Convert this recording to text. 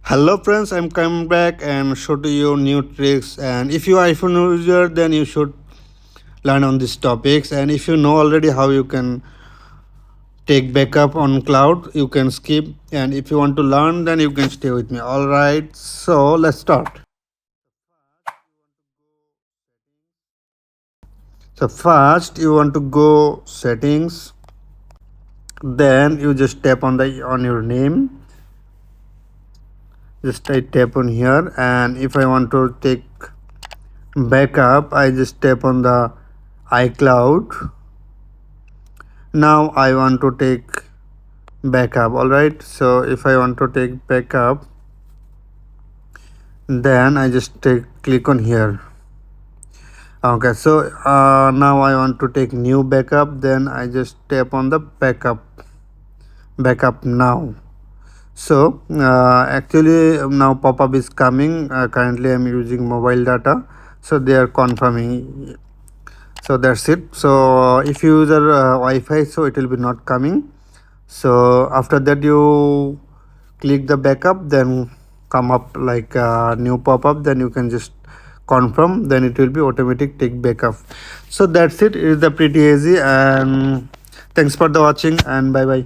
Hello friends, I'm coming back and show to you new tricks. And if you are iPhone user, then you should learn on these topics. And if you know already how you can take backup on cloud, you can skip. And if you want to learn, then you can stay with me. All right, so let's start. So first, you want to go settings. Then you just tap on the on your name. Just I tap on here, and if I want to take backup, I just tap on the iCloud. Now I want to take backup. All right, so if I want to take backup, then I just click on here. Okay, so now I want to take new backup, then I just tap on the backup now. So actually now pop-up is coming. Currently I'm using mobile data, so they are confirming. So that's it. So if you use Wi-Fi, so it will be not coming. So after that you click the backup, then come up like a new pop-up, then you can just confirm, then it will be automatic take backup. So that's it. It is the pretty easy, and thanks for the watching, and bye bye.